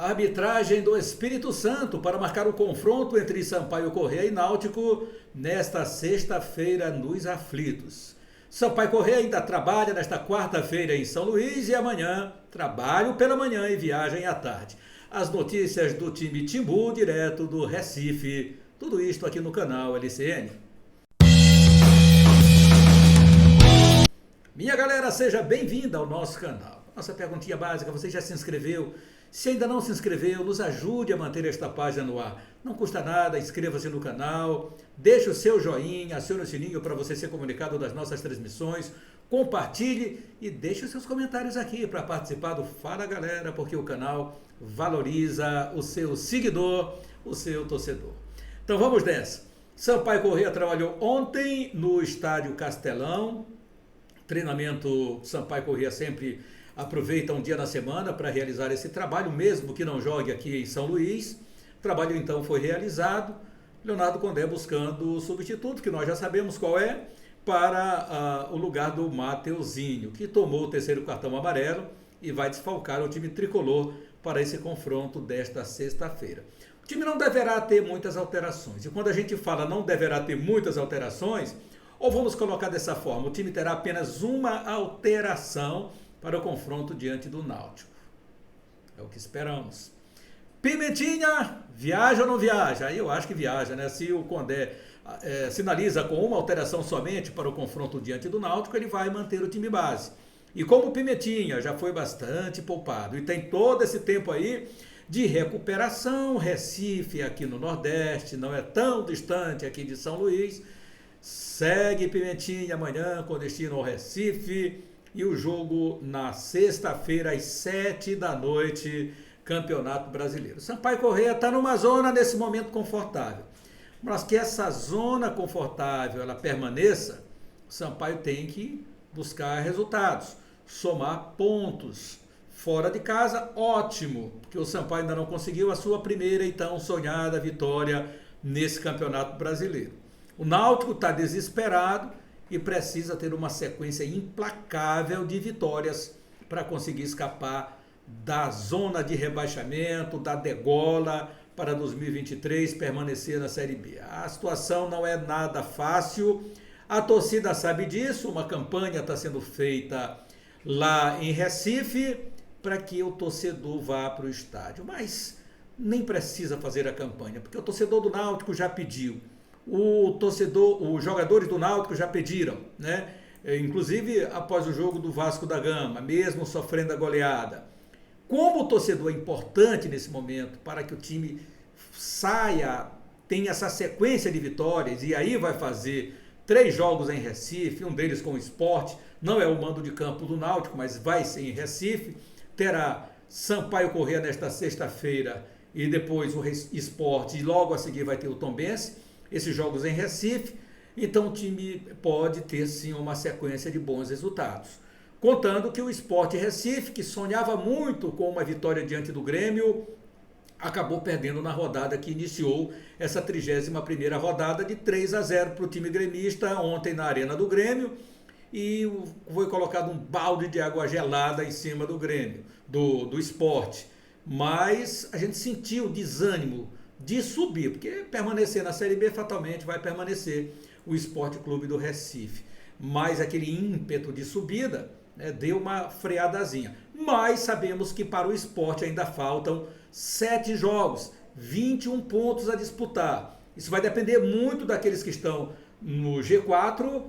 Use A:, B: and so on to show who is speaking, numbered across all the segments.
A: A arbitragem do Espírito Santo para marcar o confronto entre Sampaio Corrêa e Náutico nesta sexta-feira nos aflitos. Sampaio Corrêa ainda trabalha nesta quarta-feira em São Luís e amanhã trabalho pela manhã e viagem à tarde. As notícias do time Timbu, direto do Recife. Tudo isto aqui no canal LCN. Minha galera, seja bem-vinda ao nosso canal. Nossa perguntinha básica, você já se inscreveu? Se ainda não se inscreveu, nos ajude a manter esta página no ar. Não custa nada, inscreva-se no canal, deixe o seu joinha, acione o sininho para você ser comunicado das nossas transmissões, compartilhe e deixe os seus comentários aqui para participar do Fala Galera, porque o canal valoriza o seu seguidor, o seu torcedor. Então vamos nessa. Sampaio Corrêa trabalhou ontem no estádio Castelão. Treinamento Sampaio Corrêa sempre aproveita um dia na semana para realizar esse trabalho, mesmo que não jogue aqui em São Luís. O trabalho então foi realizado, Leonardo Condé buscando o substituto, que nós já sabemos qual é, para o lugar do Mateuzinho, que tomou o terceiro cartão amarelo e vai desfalcar o time tricolor para esse confronto desta sexta-feira. O time não deverá ter muitas alterações, e quando a gente fala não deverá ter muitas alterações, ou vamos colocar dessa forma, o time terá apenas uma alteração para o confronto diante do Náutico. É o que esperamos. Pimentinha, viaja ou não viaja? Aí eu acho que viaja, né? Se o Condé sinaliza com uma alteração somente para o confronto diante do Náutico, ele vai manter o time base. E como o Pimentinha já foi bastante poupado e tem todo esse tempo aí de recuperação, Recife aqui no Nordeste, não é tão distante aqui de São Luís, segue Pimentinha amanhã com destino ao Recife. E o jogo na sexta-feira, às 7 da noite, Campeonato Brasileiro. Sampaio Corrêa está numa zona nesse momento confortável. Mas que essa zona confortável ela permaneça, o Sampaio tem que buscar resultados, somar pontos. Fora de casa, ótimo, porque o Sampaio ainda não conseguiu a sua primeira e tão sonhada vitória nesse Campeonato Brasileiro. O Náutico está desesperado e precisa ter uma sequência implacável de vitórias para conseguir escapar da zona de rebaixamento, da degola para 2023 permanecer na Série B. A situação não é nada fácil, a torcida sabe disso, uma campanha está sendo feita lá em Recife para que o torcedor vá para o estádio, mas nem precisa fazer a campanha, porque o torcedor do Náutico já pediu. Os jogadores do Náutico já pediram, né? Inclusive após o jogo do Vasco da Gama, mesmo sofrendo a goleada. Como o torcedor é importante nesse momento para que o time saia, tenha essa sequência de vitórias e aí vai fazer 3 jogos em Recife, um deles com o Sport, não é o mando de campo do Náutico, mas vai ser em Recife, terá Sampaio Corrêa nesta sexta-feira e depois o Sport e logo a seguir vai ter o Tombense. Esses jogos em Recife, então o time pode ter sim uma sequência de bons resultados. Contando que o Sport Recife, que sonhava muito com uma vitória diante do Grêmio, acabou perdendo na rodada que iniciou essa 31ª rodada de 3-0 para o time gremista ontem na Arena do Grêmio e foi colocado um balde de água gelada em cima do Grêmio, do Sport. Mas a gente sentiu o desânimo de subir, porque permanecer na Série B fatalmente vai permanecer o Sport Clube do Recife. Mas aquele ímpeto de subida, né, deu uma freadazinha. Mas sabemos que para o Sport ainda faltam 7 jogos, 21 pontos a disputar. Isso vai depender muito daqueles que estão no G4,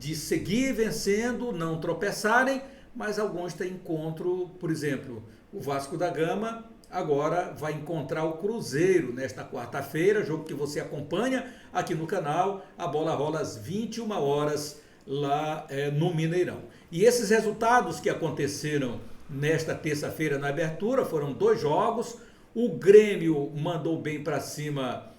A: de seguir vencendo, não tropeçarem, mas alguns têm encontro, por exemplo, o Vasco da Gama agora vai encontrar o Cruzeiro nesta quarta-feira, jogo que você acompanha aqui no canal. A bola rola às 21 horas lá no Mineirão. E esses resultados que aconteceram nesta terça-feira na abertura foram 2 jogos. O Grêmio mandou bem para cima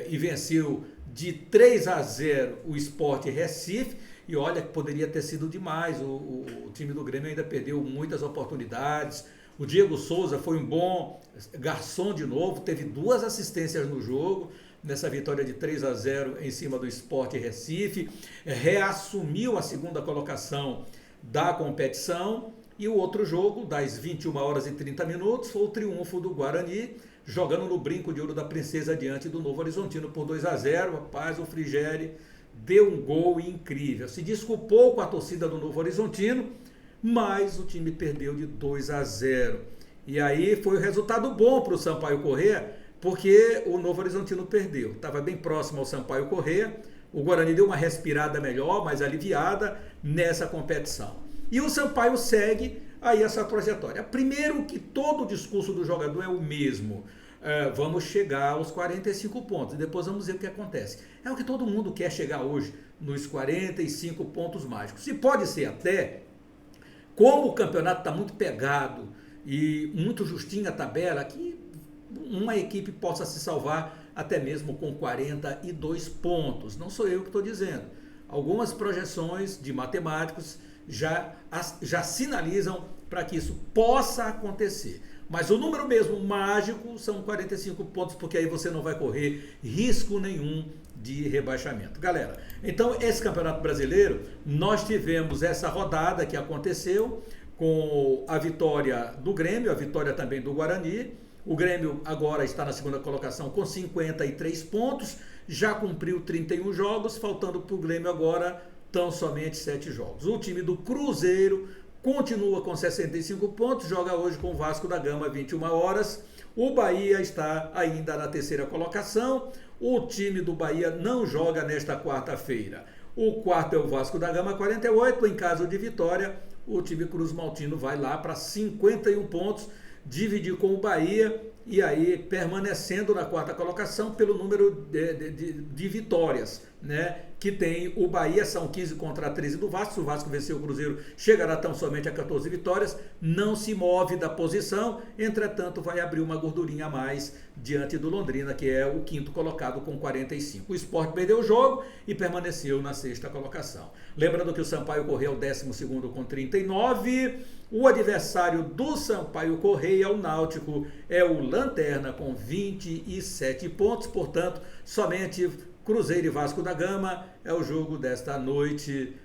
A: e venceu de 3-0 o Sport Recife. E olha que poderia ter sido demais. O time do Grêmio ainda perdeu muitas oportunidades. O Diego Souza foi um bom garçom de novo, teve 2 assistências no jogo, nessa vitória de 3-0 em cima do Sport Recife, reassumiu a segunda colocação da competição E o outro jogo, das 21 horas e 30 minutos, foi o triunfo do Guarani, jogando no Brinco de Ouro da Princesa diante do Novo Horizontino por 2-0. Rapaz, o Frigério deu um gol incrível. Se desculpou com a torcida do Novo Horizontino, mas o time perdeu de 2-0. E aí foi um resultado bom para o Sampaio Corrêa, porque o Novo Horizontino perdeu. Estava bem próximo ao Sampaio Corrêa. O Guarani deu uma respirada melhor, mais aliviada nessa competição. E o Sampaio segue aí essa trajetória. Primeiro que todo o discurso do jogador é o mesmo. Vamos chegar aos 45 pontos e depois vamos ver o que acontece. É o que todo mundo quer chegar hoje, nos 45 pontos mágicos. Se pode ser até, como o campeonato está muito pegado e muito justinho a tabela, que uma equipe possa se salvar até mesmo com 42 pontos. Não sou eu que estou dizendo. Algumas projeções de matemáticos já sinalizam para que isso possa acontecer. Mas o número mesmo mágico são 45 pontos, porque aí você não vai correr risco nenhum de rebaixamento. Galera, então esse Campeonato Brasileiro, nós tivemos essa rodada que aconteceu com a vitória do Grêmio, a vitória também do Guarani. O Grêmio agora está na segunda colocação com 53 pontos, já cumpriu 31 jogos, faltando para o Grêmio agora tão somente 7 jogos. O time do Cruzeiro continua com 65 pontos, joga hoje com o Vasco da Gama, 21 horas. O Bahia está ainda na terceira colocação. O time do Bahia não joga nesta quarta-feira. O quarto é o Vasco da Gama, 48. Em caso de vitória, o time Cruz Maltino vai lá para 51 pontos, dividir com o Bahia e aí permanecendo na quarta colocação pelo número de vitórias, né, que tem o Bahia. São 15 contra 13 do Vasco. Se o Vasco vencer o Cruzeiro, chegará tão somente a 14 vitórias, não se move da posição, entretanto vai abrir uma gordurinha a mais diante do Londrina, que é o quinto colocado com 45. O Sport perdeu o jogo e permaneceu na sexta colocação. Lembrando que o Sampaio Corrêa é o 12º com 39, o adversário do Sampaio Corrêa, o Náutico, é o Lanterna com 27 pontos, portanto, somente Cruzeiro e Vasco da Gama é o jogo desta noite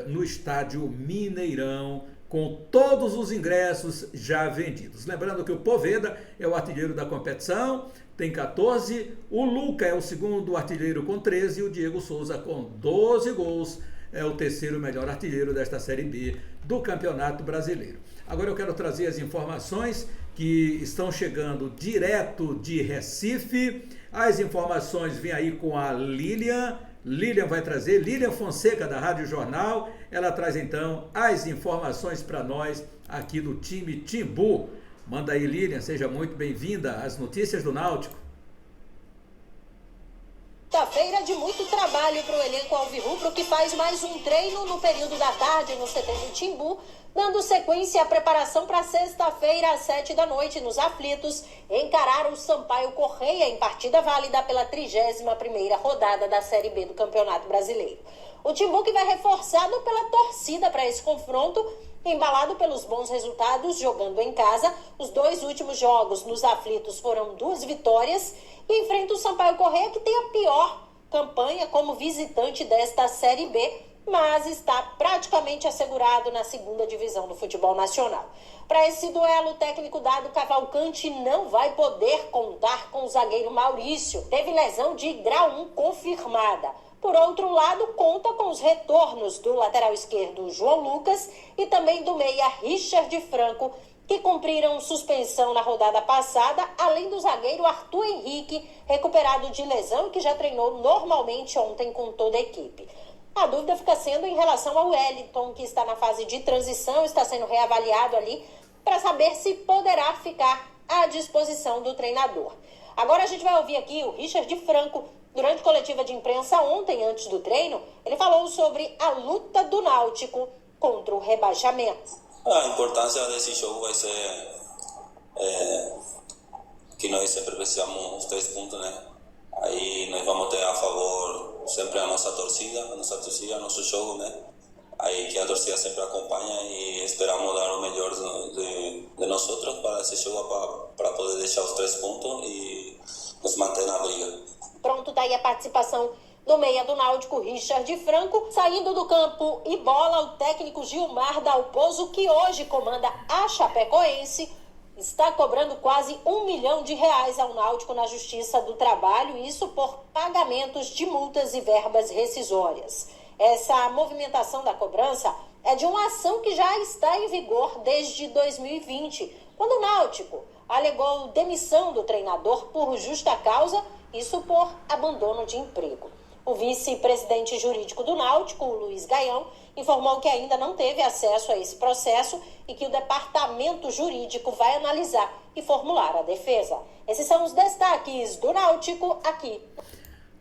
A: no estádio Mineirão, com todos os ingressos já vendidos. Lembrando que o Poveda é o artilheiro da competição, tem 14, o Luca é o segundo artilheiro com 13 e o Diego Souza com 12 gols é o terceiro melhor artilheiro desta Série B do Campeonato Brasileiro. Agora eu quero trazer as informações que estão chegando direto de Recife. As informações vêm aí com a Lilian. Lilian vai trazer, Lilian Fonseca da Rádio Jornal. Ela traz então as informações para nós aqui do time Timbu. Manda aí, Lilian, seja muito bem-vinda às notícias do Náutico.
B: Quinta-feira de muito trabalho para o elenco alvirrubro, que faz mais um treino no período da tarde no CT do Timbu, dando sequência à preparação para sexta-feira às 7 da noite nos Aflitos, encarar o Sampaio Corrêa em partida válida pela 31ª rodada da Série B do Campeonato Brasileiro. O Timbu que vai reforçado pela torcida para esse confronto, embalado pelos bons resultados jogando em casa. Os 2 últimos jogos nos Aflitos foram 2 vitórias e enfrenta o Sampaio Corrêa, que tem a pior campanha como visitante desta Série B, mas está praticamente assegurado na segunda divisão do futebol nacional. Para esse duelo, o técnico Dado Cavalcante não vai poder contar com o zagueiro Maurício. Teve lesão de grau 1 confirmada. Por outro lado, conta com os retornos do lateral esquerdo João Lucas e também do meia Richard Franco, que cumpriram suspensão na rodada passada, além do zagueiro Arthur Henrique, recuperado de lesão e que já treinou normalmente ontem com toda a equipe. A dúvida fica sendo em relação ao Wellington, que está na fase de transição, está sendo reavaliado ali, para saber se poderá ficar à disposição do treinador. Agora a gente vai ouvir aqui o Richard Franco. Durante coletiva de imprensa ontem, antes do treino, ele falou sobre a luta do Náutico contra o rebaixamento.
C: A importância desse jogo vai ser que nós sempre precisamos os 3 pontos, né? Aí nós vamos ter a favor sempre a nossa torcida, nosso jogo, né? Aí que a torcida sempre acompanha e esperamos dar o melhor de nós outros para esse jogo, para poder deixar os 3 pontos e nos manter na briga.
B: Pronto, daí a participação Do meia do Náutico, Richard Franco, saindo do campo e bola, o técnico Gilmar Dalpozo, que hoje comanda a Chapecoense, está cobrando quase R$1 milhão ao Náutico na Justiça do Trabalho, isso por pagamentos de multas e verbas rescisórias. Essa movimentação da cobrança é de uma ação que já está em vigor desde 2020, quando o Náutico alegou demissão do treinador por justa causa, isso por abandono de emprego. O vice-presidente jurídico do Náutico, Luiz Gaião, informou que ainda não teve acesso a esse processo e que o departamento jurídico vai analisar e formular a defesa. Esses são os destaques do Náutico aqui.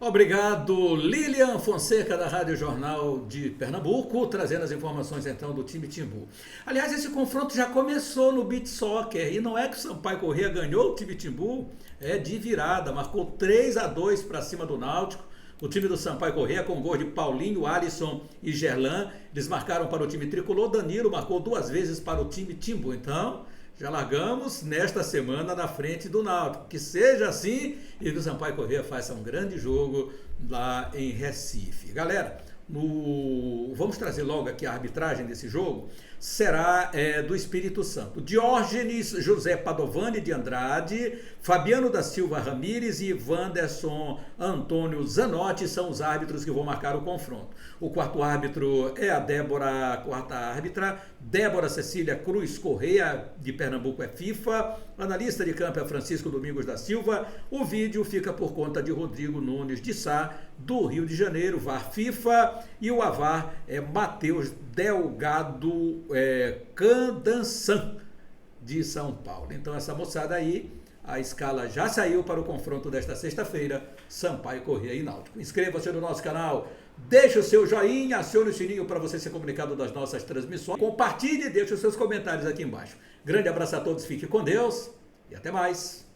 A: Obrigado, Lilian Fonseca, da Rádio Jornal de Pernambuco, trazendo as informações então do time Timbu. Aliás, esse confronto já começou no Beach Soccer e não é que o Sampaio Corrêa ganhou o time Timbu, é de virada, marcou 3-2 para cima do Náutico. O time do Sampaio Corrêa com gol de Paulinho, Alisson e Gerlan. Eles marcaram para o time tricolor. Danilo marcou 2 vezes para o time Timbu. Então, já largamos nesta semana na frente do Náutico. Que seja assim e que o Sampaio Corrêa faça um grande jogo lá em Recife. Galera, vamos trazer logo aqui a arbitragem desse jogo. Será do Espírito Santo. Diógenes José Padovani de Andrade, Fabiano da Silva Ramires e Wanderson Antônio Zanotti são os árbitros que vão marcar o confronto. O quarto árbitro é a quarta árbitra, Débora Cecília Cruz Correia, de Pernambuco é FIFA. Analista de campo é Francisco Domingos da Silva. O vídeo fica por conta de Rodrigo Nunes de Sá, do Rio de Janeiro, VAR FIFA. E o AVAR é Matheus Delgado Candançan, de São Paulo. Então essa moçada aí, a escala já saiu para o confronto desta sexta-feira, Sampaio Corrêa e Náutico. Inscreva-se no nosso canal, deixe o seu joinha, acione o sininho para você ser comunicado das nossas transmissões. Compartilhe e deixe os seus comentários aqui embaixo. Grande abraço a todos, fique com Deus e até mais.